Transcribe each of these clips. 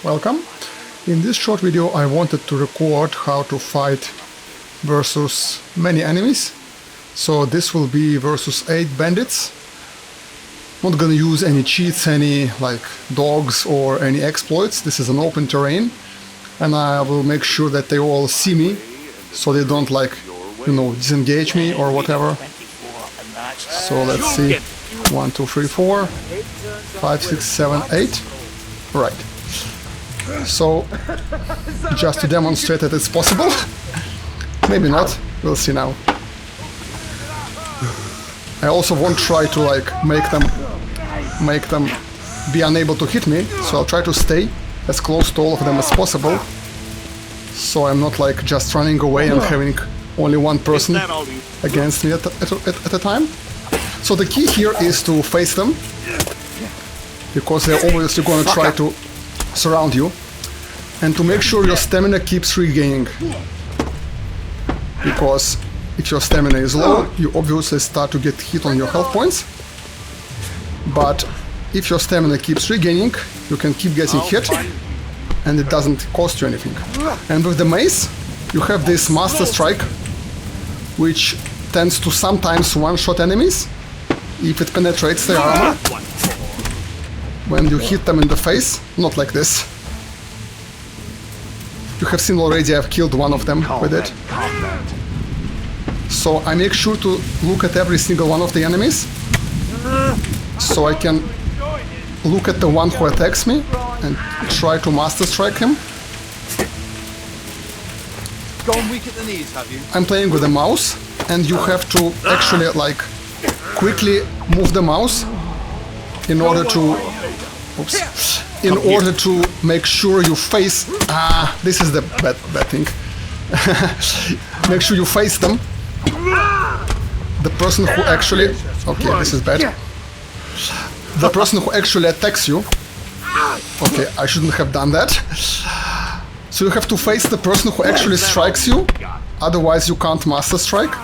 welcome. In this short video I wanted to record how to fight versus many enemies. So this will be versus 8 bandits. Not gonna use any cheats, any like dogs or any exploits. This is an open terrain and I will make sure that they all see me so they don't like, you know, disengage me or whatever. So let's see. 1, 2, 3, 4, 5, 6, 7, 8. Right. So, just to demonstrate that it's possible. Maybe not. We'll see now. I also won't try to like make them be unable to hit me. So I'll try to stay as close to all of them as possible. So I'm not like just running away and having only one person against me at a time. So the key here is to face them, because they're obviously going to try to surround you, and to make sure your stamina keeps regaining, because if your stamina is low, you obviously start to get hit on your health points, but if your stamina keeps regaining, you can keep getting hit, and it doesn't cost you anything. And with the mace, you have this Master Strike, which tends to sometimes one-shot enemies if it penetrates their armor. When you hit them in the face, not like this. You have seen already I've killed one of them with it. So I make sure to look at every single one of the enemies, so I can look at the one who attacks me and try to Master Strike him. Gone weak at the knees, have you? I'm playing with a mouse, and you have to actually like quickly move the mouse in order to make sure you face this is the bad thing. Make sure you face them. The person who actually this is bad. The person who actually attacks you. Okay, I shouldn't have done that. So you have to face the person who actually strikes you, otherwise you can't Master Strike.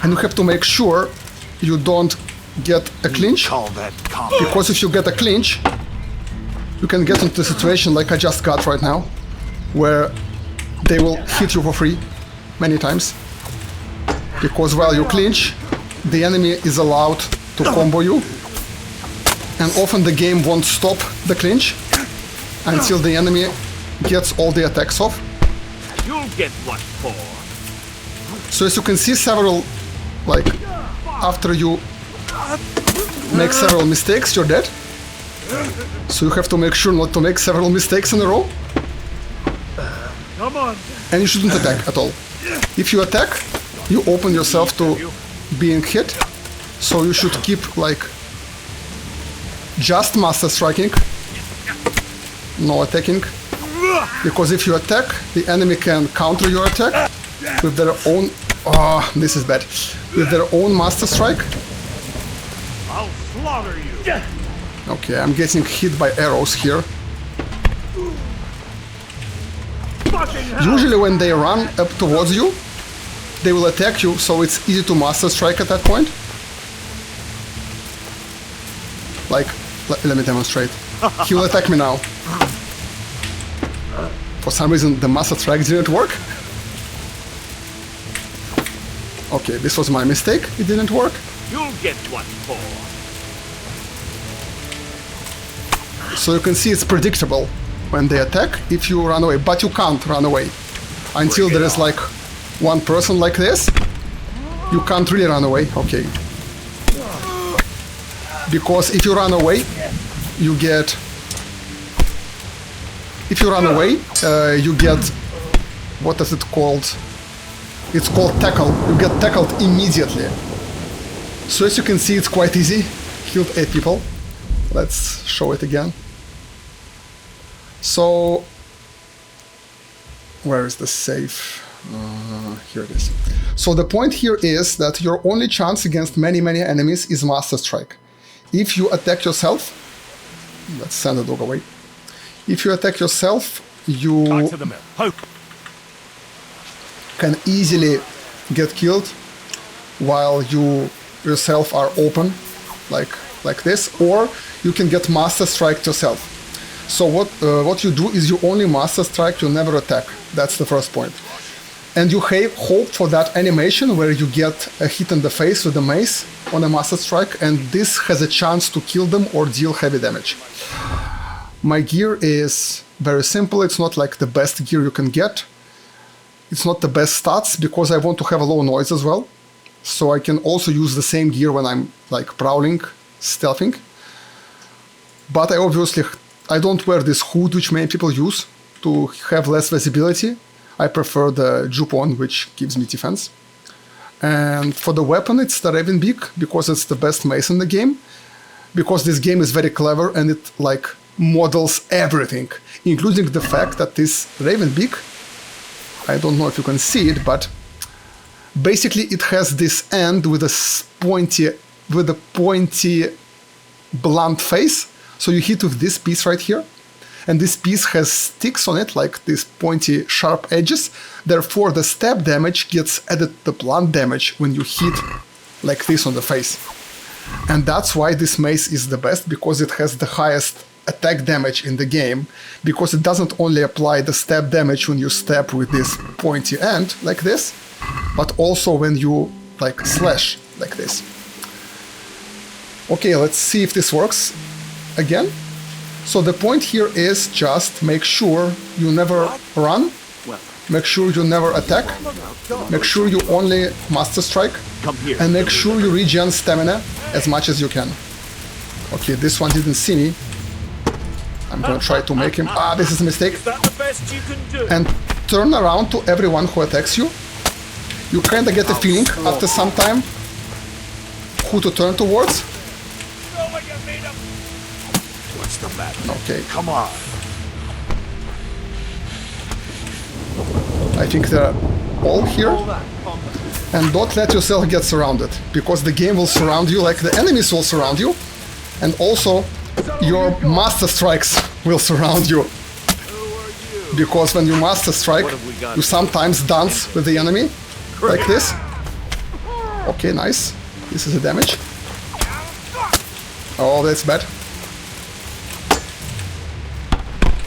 And you have to make sure you don't get a clinch, because if you get a clinch, you can get into a situation like I just got right now, where they will hit you for free many times. Because while you clinch, the enemy is allowed to combo you, and often the game won't stop the clinch until the enemy gets all the attacks off. You'll get what for. So as you can see, several, like, after you make several mistakes, you're dead. So you have to make sure not to make several mistakes in a row. Come on. And you shouldn't attack at all. If you attack, you open yourself to being hit. So you should keep like just Master Striking, no attacking. Because if you attack, the enemy can counter your attack with their own... this is bad. With their own Master Strike. I'll slaughter you. Okay, I'm getting hit by arrows here. Usually when they run up towards you, they will attack you, so it's easy to Master Strike at that point. Like, let me demonstrate. He will attack me now. For some reason the Master Strike didn't work. Okay, this was my mistake, it didn't work. You'll get what for. So you can see it's predictable when they attack if you run away, but you can't run away. Until there is like one person like this, you can't really run away, okay. Because if you run away, you get... If you run away, you get... What is it called? It's called tackle. You get tackled immediately. So as you can see, it's quite easy. Killed 8 people. Let's show it again. So... Where is the save? Here it is. So the point here is that your only chance against many enemies is Master Strike. If you attack yourself... Let's send the dog away. If you attack yourself, you can easily get killed while you yourself are open, like this, or you can get Master Strike yourself. So what you do is you only master strike, you never attack. That's the first point. And you hope for that animation where you get a hit in the face with the mace on a master strike, and this has a chance to kill them or deal heavy damage. My gear is very simple. It's not like the best gear you can get. It's not the best stats because I want to have a low noise as well. So I can also use the same gear when I'm like prowling, stealthing. But I don't wear this hood which many people use to have less visibility. I prefer the Jupon, which gives me defense. And for the weapon, it's the Raven Beak because it's the best mace in the game. Because this game is very clever and it like models everything, including the fact that this Raven Beak, I don't know if you can see it, but basically it has this end with a pointy blunt face. So you hit with this piece right here, and this piece has sticks on it, like these pointy sharp edges. Therefore the stab damage gets added to the blunt damage when you hit like this on the face. And that's why this mace is the best, because it has the highest attack damage in the game, because it doesn't only apply the stab damage when you stab with this pointy end like this, but also when you like slash like this. Okay, let's see if this works again. So the point here is just make sure you never run, make sure you never attack, make sure you only master strike, and make sure you regen stamina as much as you can. Okay, this one didn't see me. I'm gonna try to make him... this is a mistake. And turn around to everyone who attacks you. You kinda get a feeling after some time who to turn towards. What's the matter? Okay. Come on. I think they're all here. And don't let yourself get surrounded, because the game will surround you like the enemies will surround you. And also your master strikes will surround you. Because when you master strike, you sometimes dance with the enemy, like this. Okay, nice. This is the damage. Oh, that's bad.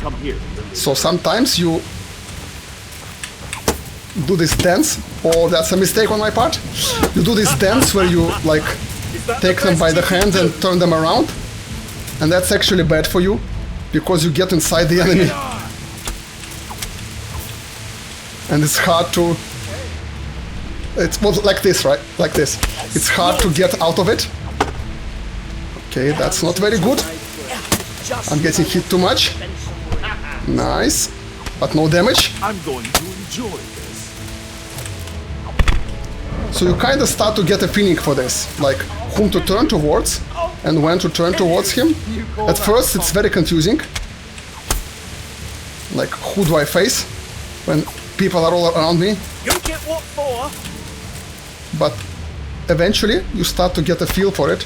Come here. So sometimes you do this dance. Oh, that's a mistake on my part. You do this dance where you like take them by the hand and turn them around. And that's actually bad for you, because you get inside the enemy. And it's hard to... It's like this, right? Like this. It's hard to get out of it. Okay, that's not very good. I'm getting hit too much. Nice. But no damage. I'm going to enjoy this. So you kind of start to get a feeling for this. Like whom to turn towards and when to turn towards him. At first it's very confusing. Like, who do I face when people are all around me? You get what for? But eventually you start to get a feel for it.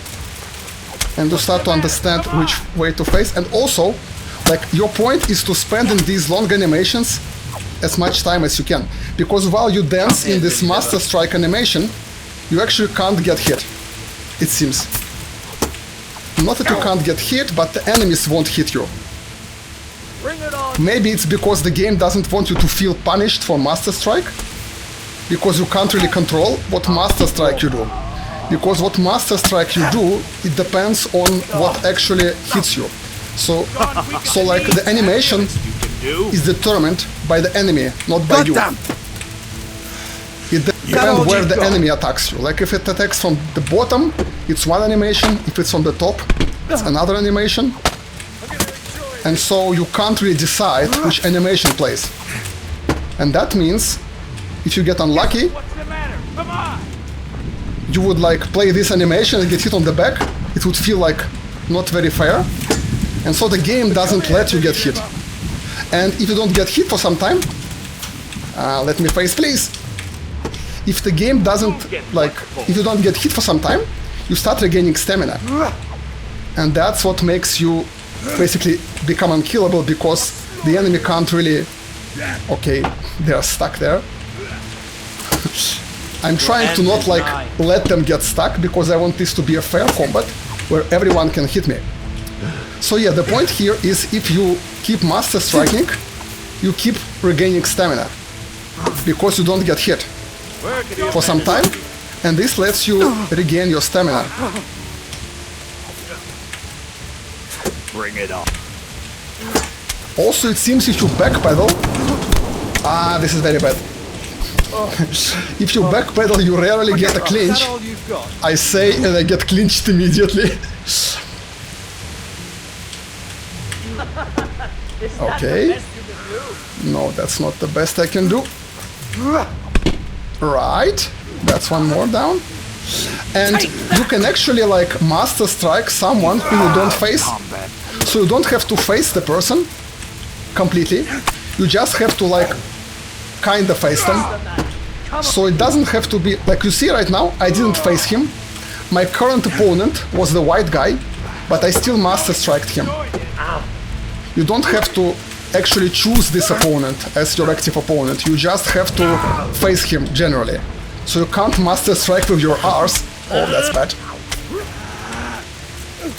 And you start to understand which way to face. And also, like, your point is to spend in these long animations as much time as you can. Because while you dance in this Master Strike animation, you actually can't get hit, it seems. Not that you can't get hit, but the enemies won't hit you. Maybe it's because the game doesn't want you to feel punished for Master Strike, because you can't really control what Master Strike you do. Because what Master Strike you do, it depends on what actually hits you. So like the animation is determined by the enemy, not by you. It depends where the enemy attacks you. Like if it attacks from the bottom, it's one animation. If it's from the top, it's another animation. And so you can't really decide which animation plays. And that means if you get unlucky, What's the matter? Come on! you would like play this animation and get hit on the back. It would feel like not very fair. And so the game doesn't let you get hit. And if you don't get hit for some time, let me face please. If the game doesn't, like, if you don't get hit for some time, you start regaining stamina. And that's what makes you basically become unkillable, because the enemy can't really... Okay, they're stuck there. I'm trying to not, like, let them get stuck, because I want this to be a fair combat where everyone can hit me. So yeah, the point here is if you keep master striking, you keep regaining stamina because you don't get hit for some time, and this lets you regain your stamina. Bring it on. Also, it seems if you backpedal, this is very bad. If you backpedal, you rarely get a Is clinch. that all you've got? I say, and I get clinched immediately. Okay. No, that's not the best I can do. Right. That's one more down. And you can actually like master strike someone who you don't face. So you don't have to face the person completely. You just have to like kind of face them. So it doesn't have to be like you see right now. I didn't face him. My current opponent was the white guy, but I still master striked him. You don't have to actually choose this opponent as your active opponent. You just have to face him generally. So you can't master strike with your R's. Oh, that's bad.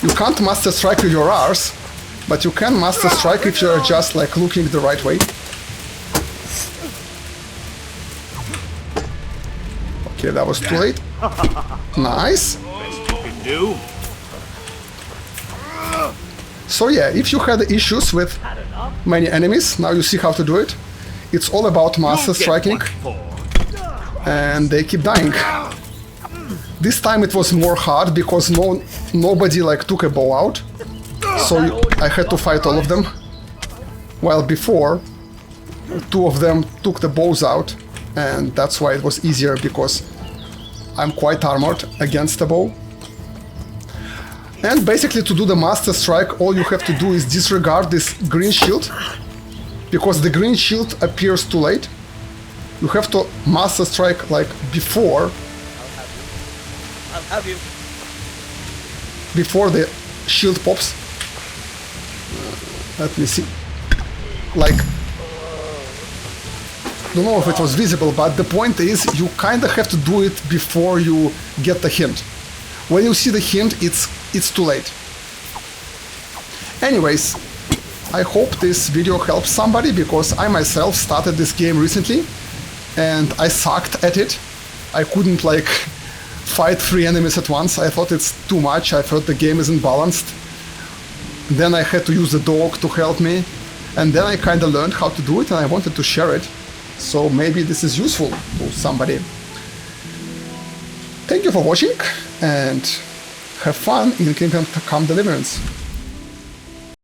You can't master strike with your R's, but you can master strike if you're just like looking the right way. Okay, that was too late. Nice. Do? So yeah, if you had issues with many enemies, now you see how to do it. It's all about master striking, and they keep dying. This time it was more hard because nobody like took a bow out, so I had to fight all of them. While before, two of them took the bows out, and that's why it was easier because I'm quite armored against the bow. And basically to do the master strike, all you have to do is disregard this green shield, because the green shield appears too late. You have to master strike like before. I'll have you. Before the shield pops. Let me see. Like, don't know if it was visible, but the point is you kind of have to do it before you get the hint. When you see the hint, it's too late. Anyways, I hope this video helps somebody, because I myself started this game recently and I sucked at it. I couldn't like fight 3 enemies at once. I thought it's too much. I thought the game isn't balanced. Then I had to use the dog to help me, and then I kind of learned how to do it, and I wanted to share it. So maybe this is useful to somebody. Thank you for watching, and have fun in Kingdom Come Deliverance.